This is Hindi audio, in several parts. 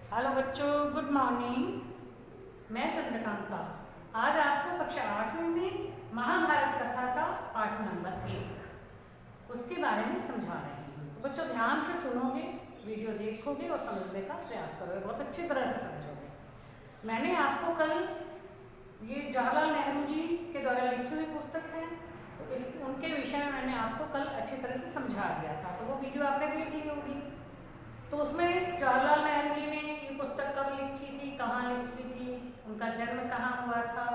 हेलो बच्चों, गुड मॉर्निंग। मैं चंद्रकांता आज आपको कक्षा 8वीं में महाभारत कथा का पाठ नंबर 1 उसके बारे में समझा रही हूँ। तो बच्चों ध्यान से सुनोगे, वीडियो देखोगे और समझने का प्रयास करोगे, बहुत अच्छी तरह से समझोगे। मैंने आपको कल ये जवाहरलाल नेहरू जी के द्वारा लिखी हुई पुस्तक है, तो इस उनके विषय में मैंने आपको कल अच्छी तरह से समझा दिया था, तो वो वीडियो आपने देख ली होगी। तो उसमें जवाहरलाल नेहरू जी ने ये पुस्तक कब लिखी थी, कहाँ लिखी थी, उनका जन्म कहाँ हुआ था,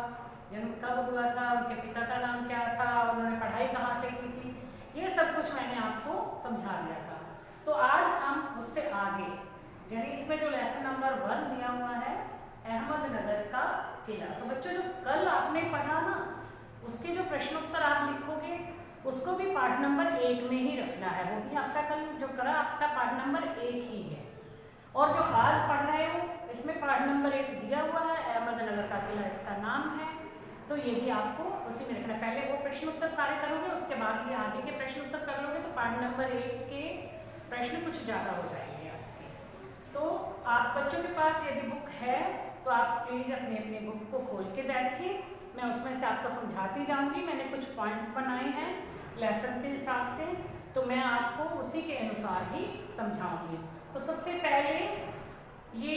जन्म कब हुआ था, उनके पिता का नाम क्या था, उन्होंने पढ़ाई कहाँ से की थी, ये सब कुछ मैंने आपको समझा दिया था। तो आज हम उससे आगे, यानी इसमें जो लेसन नंबर 1 दिया हुआ है अहमदनगर का किला, तो बच्चों जो कल आपने पढ़ा ना, उसके जो प्रश्नोत्तर आप लिखोगे उसको भी पार्ट नंबर 1 में ही रखना है। वो भी आपका कल जो करा आपका पार्ट नंबर 1 ही है, और जो आज पढ़ रहे हो इसमें पार्ट नंबर 1 दिया हुआ है, अहमदनगर का किला इसका नाम है, तो ये भी आपको उसी में रखना है। पहले वो प्रश्नोत्तर सारे करोगे, उसके बाद ये आगे के प्रश्नोत्तर कर लोगे, तो पार्ट नंबर 1 के प्रश्न कुछ ज़्यादा हो जाएंगे आपके। तो आप बच्चों के पास यदि बुक है तो आप प्लीज़ अपनी अपनी बुक को खोल के बैठिए, मैं उसमें से आपको समझाती जाऊंगी। मैंने कुछ पॉइंट्स बनाए हैं लेसन के हिसाब से, तो मैं आपको उसी के अनुसार ही समझाऊंगी। तो सबसे पहले ये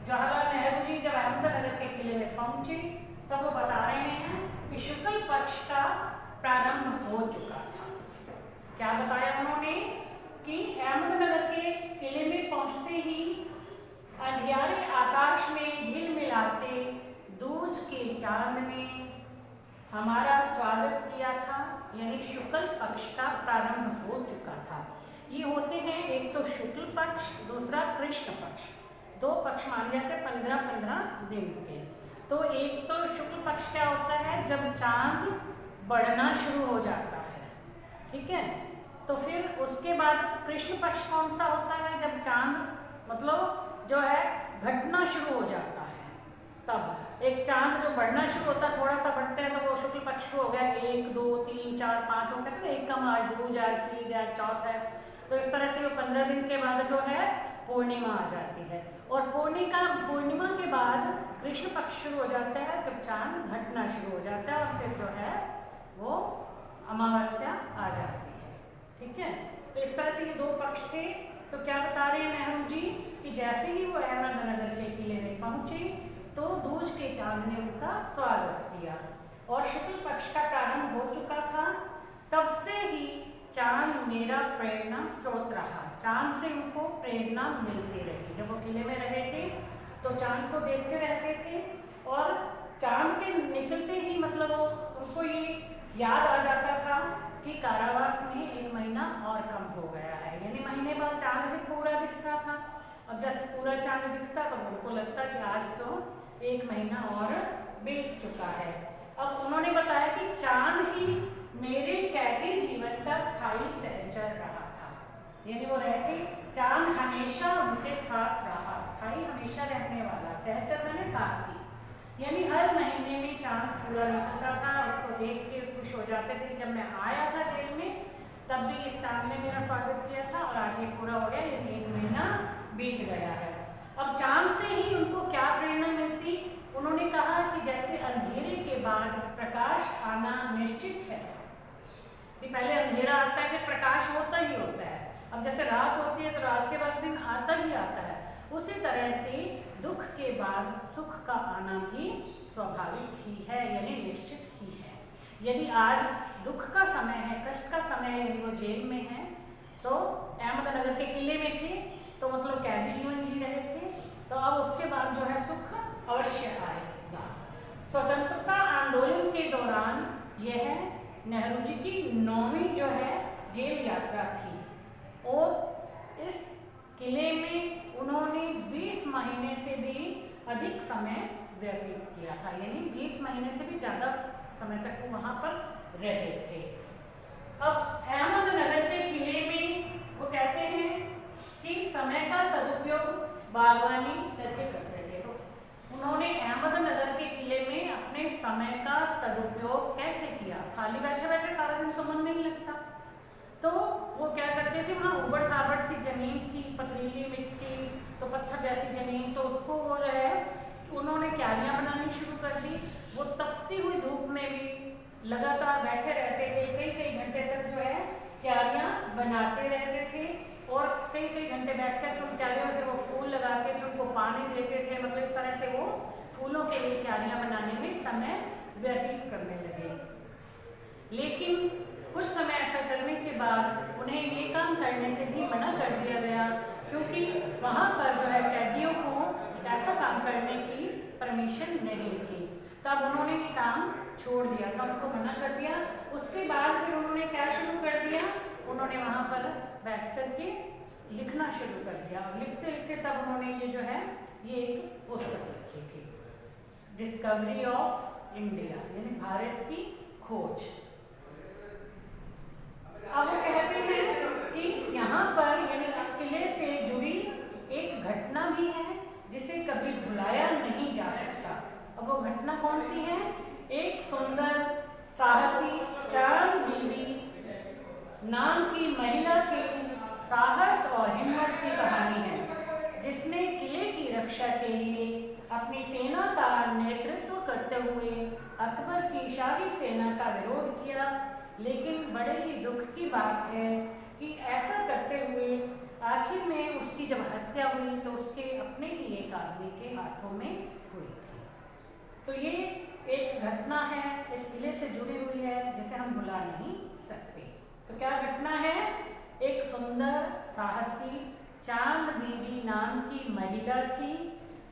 जवाहरलाल नेहरू जी जब अहमदनगर के किले में पहुंचे तब वो बता रहे हैं कि शुक्ल पक्ष का प्रारंभ हो चुका था। क्या बताया उन्होंने कि अहमदनगर के किले में पहुंचते ही अंधियारे आकाश में झिलमिलाते दूज के चांद ने हमारा स्वागत किया था, यानी शुक्ल पक्ष का प्रारंभ हो चुका था। ये होते हैं एक तो शुक्ल पक्ष, दूसरा कृष्ण पक्ष, 2 पक्ष माने जाते हैं 15-15 दिन के। तो एक तो शुक्ल पक्ष क्या होता है, जब चांद बढ़ना शुरू हो जाता है, ठीक है। तो फिर उसके बाद कृष्ण पक्ष कौन सा होता है, जब चांद मतलब जो है घटना शुरू हो जाता है। तब एक चांद जो बढ़ना शुरू होता है, थोड़ा सा बढ़ते हैं तो वो शुक्ल पक्ष शुरू हो गया, 1 2 3 4 5 हो कहते हैं, एक कम आज दूज आज तीज आज चौथ है। तो इस तरह से वो 15 दिन के बाद जो है पूर्णिमा आ जाती है, और पूर्णिमा के बाद कृष्ण पक्ष शुरू हो जाता है, जब चांद घटना शुरू हो जाता है, और फिर जो है वो अमावस्या आ जाती है, ठीक है। तो इस तरह से ये 2 पक्ष थे। तो क्या बता रहे हैं नेहरू जी कि जैसे ही वो अहमदनगर के किले में पहुंचे तो दूज के चांद ने उनका स्वागत किया और शुक्ल पक्ष का प्रारंभ हो चुका था। तब से ही चांद मेरा प्रेरणा स्रोत रहा, चांद से उनको प्रेरणा मिलती रही। जब वो किले में रहे थे तो चांद को देखते रहते थे, और चांद के निकलते ही मतलब उनको ये याद आ जाता था कि कारावास में 1 महीना और कम हो गया है, यानी महीने बाद चांद भी पूरा दिखता था। अब जैसे पूरा चांद दिखता तो उनको लगता कि आज तो 1 महीना और बीत चुका है। अब उन्होंने बताया कि चांद ही मेरे कैदी जीवन का स्थायी सहचर रहा था, यानी वो रहते चांद हमेशा उनके साथ रहा, स्थायी हमेशा रहने वाला, सहचर मैंने साथी, यानी हर महीने में चांद पूरा निकलता था, उसको देख के खुश हो जाते थे। जब मैं आया था जेल में तब भी इस चांद ने मेरा स्वागत किया था, और आज ये पूरा हो गया, यानी 1 महीना बीत गया है। अब चांद से ही उनको क्या प्रेरणा मिलती, उन्होंने कहा कि जैसे अंधेरे के बाद प्रकाश आना निश्चित है, पहले अंधेरा आता है फिर प्रकाश होता ही होता है, अब जैसे रात होती है तो रात के बाद दिन आता ही आता है, उसी तरह से दुख के बाद सुख का आना भी स्वाभाविक ही है, यानी निश्चित ही है। यदि आज दुख का समय है, कष्ट का समय है, यदि वो जेल में है, तो अहमदनगर के किले में थे तो मतलब कैदी जीवन जी रहे थे, तो अब उसके बाद जो है सुख अवश्य आएगा। स्वतंत्रता आंदोलन के दौरान यह नेहरू जी की 9वीं जो है जेल यात्रा थी, और इस किले में उन्होंने 20 महीने से भी अधिक समय व्यतीत किया था, यानी 20 महीने से भी ज़्यादा समय तक वो वहाँ पर रहे थे। अब अहमदनगर के किले में वो कहते हैं कि समय का सदुपयोग बागवानी करके करते थे। तो उन्होंने अहमदनगर के किले में अपने समय का सदुपयोग कैसे किया, खाली बैठे बैठे सारा दिन तो मन नहीं लगता, तो वो क्या करते थे, वहाँ उबड़ खाबड़ सी जमीन थी, पथरीली मिट्टी, तो पत्थर जैसी जमीन उन्होंने क्यारियाँ बनानी शुरू कर दी। वो तपती हुई धूप में भी लगातार बैठे रहते थे, कई कई घंटे तक जो है क्यारियाँ बनाते रहते थे और कई कई घंटे बैठकर उन क्यारियों से वो फूल लगाते थे, उनको पानी देते थे। मतलब इस तरह से वो फूलों के लिए क्यारियाँ बनाने में समय व्यतीत करने लगे। लेकिन कुछ समय ऐसा करने के बाद उन्हें ये काम करने से भी मना कर दिया गया, क्योंकि वहाँ पर जो है कैदियों को ऐसा काम करने की परमिशन नहीं थी। तब उन्होंने ये काम छोड़ दिया था, उनको मना कर दिया। उसके बाद फिर उन्होंने क्या शुरू कर दिया, उन्होंने वहाँ पर बैठ कर के लिखना शुरू कर दिया। और लिखते लिखते तब उन्होंने ये जो है ये एक पुस्तक लिखी थी, डिस्कवरी ऑफ इंडिया, यानी भारत की खोज। अब वो कहते हैं कि यहाँ पर यानी इस किले से जुड़ी एक घटना भी है जिसे कभी भुलाया नहीं जा सकता। अब वो घटना कौन सी है? एक सुंदर साहसी चांद बीबी नाम की महिला के साहस और हिम्मत की कहानी है, जिसने किले की रक्षा के लिए अपनी सेना का नेतृत्व करते हुए अकबर की शाही सेना का विरोध किया। लेकिन बड़े ही दुख की बात है कि ऐसा करते हुए आखिर में उसकी जब हत्या हुई तो उसके अपने ही एक आदमी के हाथों में हुई थी। तो ये एक घटना है, इस किले से जुड़ी हुई है, जिसे हम भुला नहीं सकते। तो क्या घटना है? एक सुंदर साहसी चांद बीबी नाम की महिला थी,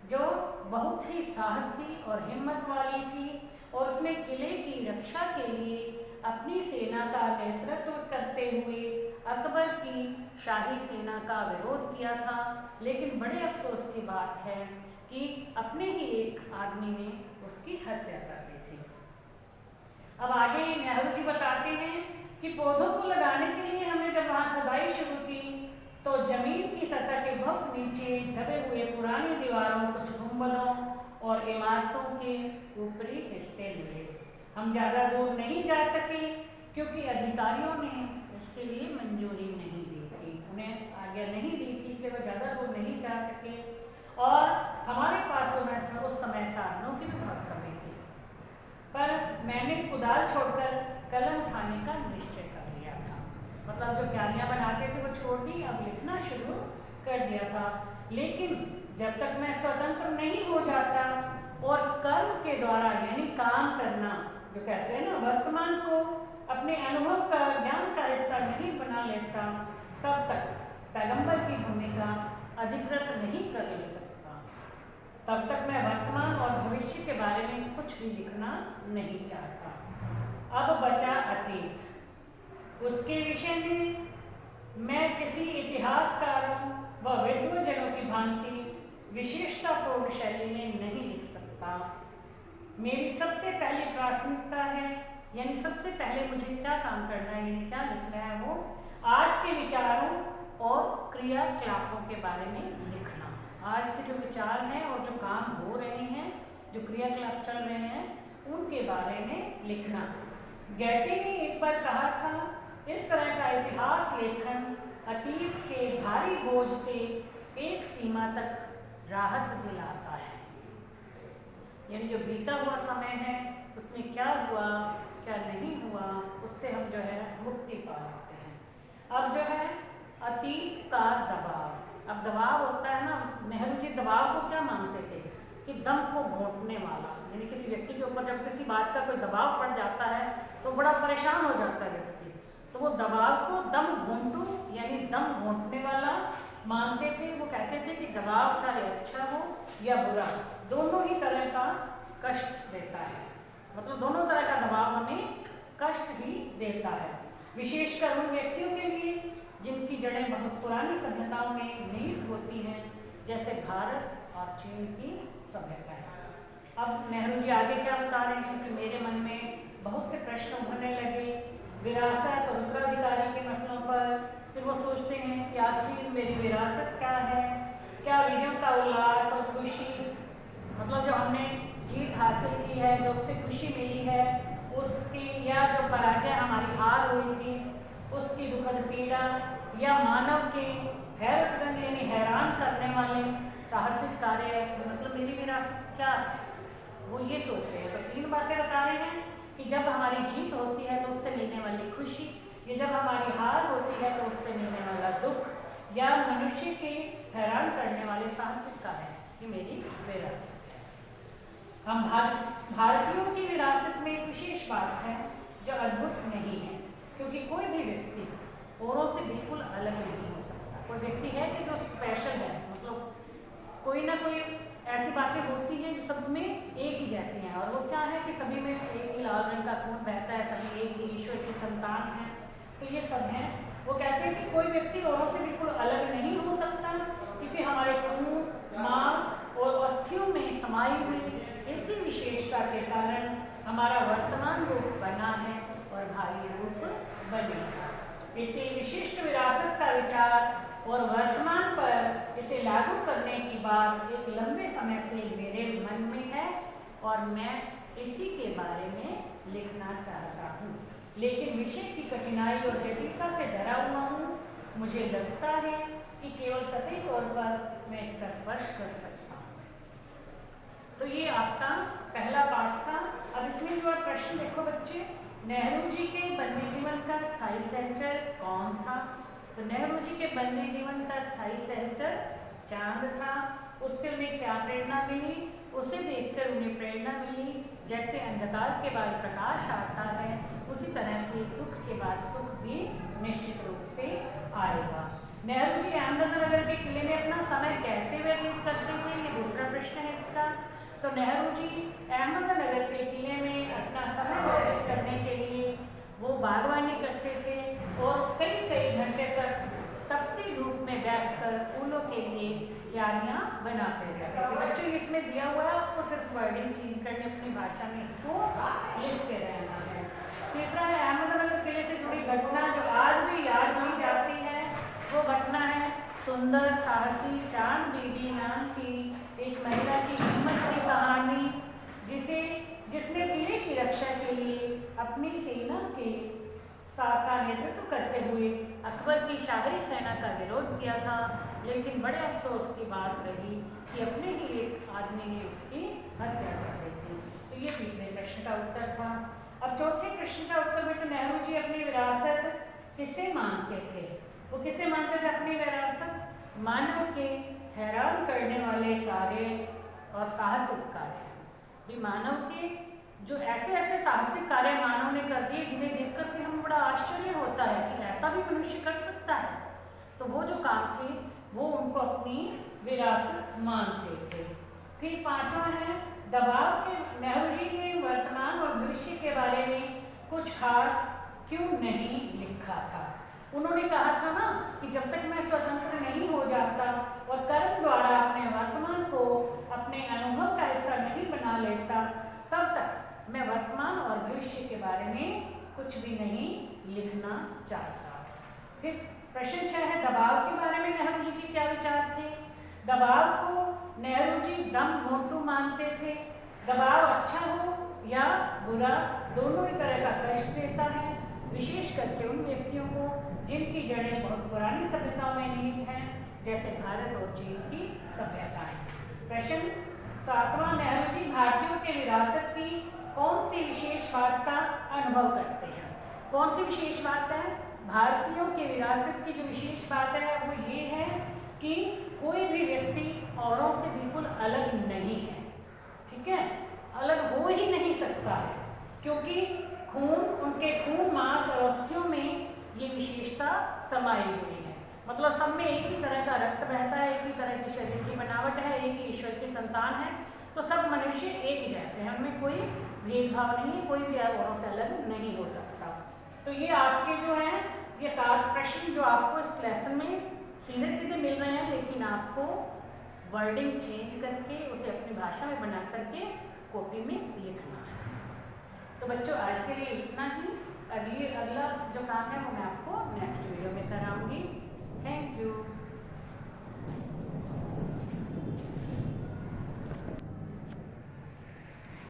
जो बहुत ही साहसी और हिम्मत वाली थी और उसने किले की रक्षा के लिए अपनी सेना का नेतृत्व करते हुए अकबर की शाही सेना का विरोध किया था। लेकिन बड़े अफसोस की बात है कि अपने ही एक आदमी ने उसकी हत्या कर दी थी। अब आगे नेहरू जी बताते हैं कि पौधों को लगाने के लिए हमने जब वहाँ खुदाई शुरू की तो जमीन की सतह के बहुत नीचे दबे हुए पुरानी दीवारों, कुछ गुंबदों और इमारतों के ऊपरी हिस्से मिले। हम ज़्यादा दूर नहीं जा सके क्योंकि अधिकारियों ने इसके लिए मंजूरी नहीं दी थी, उन्हें आज्ञा नहीं दी थी, इसलिए वो ज़्यादा दूर नहीं जा सके। और हमारे पास उस समय साधनों की भी बहुत कमी थी, पर मैंने कुदाल छोड़कर कलम उठाने का निश्चय कर लिया था। मतलब जो क्यारियाँ बनाते थे वो छोड़ दी, अब लिखना शुरू कर दिया था। लेकिन जब तक मैं स्वतंत्र नहीं हो जाता और कर्म के द्वारा यानी काम करना, जो कहते हैं ना, वर्तमान को अपने अनुभव का, ज्ञान का हिस्सा नहीं बना लेता, तब तक पैगंबर की भूमिका अधिकृत नहीं कर ले सकता। तब तक मैं वर्तमान और भविष्य के बारे में कुछ भी लिखना नहीं चाहता। अब बचा अतीत, उसके विषय में मैं किसी इतिहासकारों व विद्वजनों की भांति विशेषतापूर्ण शैली में नहीं लिख सकता। मेरी सबसे पहली प्राथमिकता है, यानी सबसे पहले मुझे क्या काम करना है, यानी क्या लिखना है, वो आज के विचारों और क्रियाकलापों के बारे में लिखना। आज के जो विचार हैं और जो काम हो रहे हैं, जो क्रियाकलाप चल रहे हैं, उनके बारे में लिखना। गैटी ने एक बार कहा था, इस तरह का इतिहास लेखन अतीत के भारी बोझ से एक सीमा तक राहत दिलाता है। यानी जो बीता हुआ समय है उसमें क्या हुआ क्या नहीं हुआ, उससे हम जो है मुक्ति पा लेते हैं। अब जो है अतीत का दबाव, अब दबाव होता है ना, नेहरू जी दबाव को क्या मानते थे कि दम को घोंटने वाला, यानी किसी व्यक्ति के ऊपर जब किसी बात का कोई दबाव पड़ जाता है तो बड़ा परेशान हो जाता है व्यक्ति, तो वो दबाव को दम घोंटू यानी दम घोंटने वाला मानते थे। वो कहते थे कि दबाव चाहे अच्छा हो या बुरा, दोनों ही तरह का कष्ट देता है, मतलब दोनों तरह का दबाव हमें कष्ट ही देता है, विशेषकर उन व्यक्तियों के लिए जिनकी जड़ें बहुत पुरानी सभ्यताओं में निहित होती हैं, जैसे भारत और चीन की सभ्यता है। अब नेहरू जी आगे क्या बता रहे हैं कि मेरे मन में बहुत से प्रश्न उभरने लगे विरासत और उत्तराधिकारी के मसलों पर। फिर वो सोचते हैं कि आखिर मेरी विरासत क्या है, क्या विजयों का उल्लास और खुशी, मतलब जो हमने जीत हासिल की है, जो उससे खुशी मिली है उसकी, या जो पराजय हमारी हार हुई थी उसकी दुखद पीड़ा, या मानव के हैरतगंज यानी हैरान करने वाले साहसिक कार्य, मतलब मेरी विरासत क्या वो ये सोच रहे हैं। तो 3 बातें बता रहे हैं कि जब हमारी जीत होती है तो उससे मिलने वाली खुशी, या जब हमारी हार होती है तो उससे मिलने वाला दुख, या मनुष्य के हैरान करने वाले साहसिक कार्य, ये मेरी विरासत है। हम भारतीयों की विरासत में एक विशेष बात है जो अद्भुत नहीं है, क्योंकि कोई भी व्यक्ति औरों से बिल्कुल अलग नहीं हो सकता। कोई व्यक्ति है कि जो स्पेशल है, मतलब कोई ना कोई ऐसी बातें होती हैं जो सब में एक ही जैसी हैं, और वो क्या है कि सभी में एक ही लाल रंग का खून बहता है, सभी एक ही ईश्वर की संतान हैं। तो ये सब हैं। वो कहते हैं कि कोई व्यक्ति औरों से बिल्कुल अलग नहीं हो सकता, क्योंकि हमारे खून, मांस और अस्थियों में समाई हुई इसी विशेषता के कारण हमारा वर्तमान रूप बना है और भावी रूप बनेगा। इसी विशिष्ट विरासत का विचार और वर्तमान पर इसे लागू करने की बात एक लंबे समय से मेरे मन में है, और मैं इसी के बारे में लिखना चाहता हूँ, लेकिन विषय की कठिनाई और जटिलता से डरा हुआ हूँ। मुझे लगता है कि केवल सतही तौर पर मैं इसका स्पर्श कर सकता हूँ। तो ये आपका पहला पाठ था। अब इसमें जो प्रश्न देखो बच्चे, नेहरू जी के बंदी जीवन का स्थायी सहचर कौन था? तो नेहरू जी के बंदी जीवन का स्थायी सहचर चांद था। उससे उन्हें क्या प्रेरणा मिली? उसे देखकर उन्हें प्रेरणा मिली जैसे अंधकार के बाद प्रकाश आता है, उसी तरह से दुख के बाद सुख भी निश्चित रूप से आएगा। नेहरू जी अहमदनगर के किले में अपना समय कैसे व्यतीत करते थे, ये दूसरा प्रश्न है इसका। तो नेहरू जी अहमदनगर के किले में अपना समय व्यतीत करने के लिए वो बागवानी करते थे और कई घंटे तक तपती धूप में बैठकर फूलों के लिए क्यारियाँ बनाते रहते थे। बच्चों इसमें दिया हुआ है, आपको सिर्फ वर्डिंग चेंज करके अपनी भाषा में इसको लिखते रहना है। तीसरा है अहमदनगर किले से जुड़ी घटना जो आज भी याद की जाती है। वो घटना है सुंदर साहसी चांद बीबी नाम की एक महिला की हिम्मत की कहानी, जिसने किले की रक्षा के लिए अपनी सेना के का नेतृत्व करते हुए अकबर की शाही सेना का विरोध किया था। लेकिन बड़े अफसोस की बात रही कि अपने ही एक आदमी ने उसकी हत्या कर दी थी। तो ये तीसरे प्रश्न का उत्तर था। अब चौथे प्रश्न का उत्तर में तो नेहरू जी अपनी विरासत किसे मानते थे? वो किसे मानते थे अपनी विरासत? मानव के हैरान करने वाले कार्य और साहसिक कार्य भी, मानव के जो ऐसे साहसिक कार्य मानव ने कर दिए जिन्हें देखकर के हम बड़ा आश्चर्य होता है कि ऐसा भी मनुष्य कर सकता है। तो वो जो काम थे वो उनको अपनी विरासत मानते थे। फिर पांचवा है दबाव के। नेहरू जी ने वर्तमान और भविष्य के बारे में कुछ खास क्यों नहीं लिखा था? उन्होंने कहा था ना कि जब तक मैं स्वतंत्र नहीं हो जाता और कर्म द्वारा अपने वर्तमान को अपने अनुभव का हिस्सा नहीं बना लेता, तब तक मैं वर्तमान और भविष्य के बारे में कुछ भी नहीं लिखना चाहता। फिर प्रश्न 6 है दबाव के बारे में नेहरू जी के क्या विचार थे? दबाव को नेहरू जी दम घोंटू मानते थे। दबाव अच्छा हो या बुरा, दोनों ही तरह का कष्ट देता है, विशेष करके उन व्यक्तियों को जिनकी जड़ें बहुत पुरानी सभ्यताओं में निहित हैं, जैसे भारत और चीन की सभ्यताएं। प्रश्न 7वां, नेहरू जी भारतीयों के विरासत की कौन सी विशेष बात का अनुभव करते हैं? कौन सी विशेष बात है? भारतीयों के विरासत की जो विशेष बात है वो ये है कि कोई भी व्यक्ति औरों से बिल्कुल अलग नहीं है। ठीक है, अलग हो ही नहीं सकता है, क्योंकि उनके खून मांस और अस्थियों में ये विशेषता समाई हुई है। मतलब सब में एक ही तरह का रक्त बहता है, एक ही तरह की शरीर की बनावट है, एक ही ईश्वर की संतान है, तो सब मनुष्य एक जैसे हैं, उनमें कोई भेदभाव नहीं, कोई भी औरों से अलग नहीं हो सकता। तो ये आपके जो हैं ये 7 प्रश्न जो आपको इस लेसन में सीधे सीधे मिल रहे हैं, लेकिन आपको वर्डिंग चेंज करके उसे अपनी भाषा में बना करके कॉपी में लिखना है। तो बच्चों आज के लिए इतना ही। अगला जो काम है वो मैं आपको नेक्स्ट वीडियो में कराऊंगी। Thank you.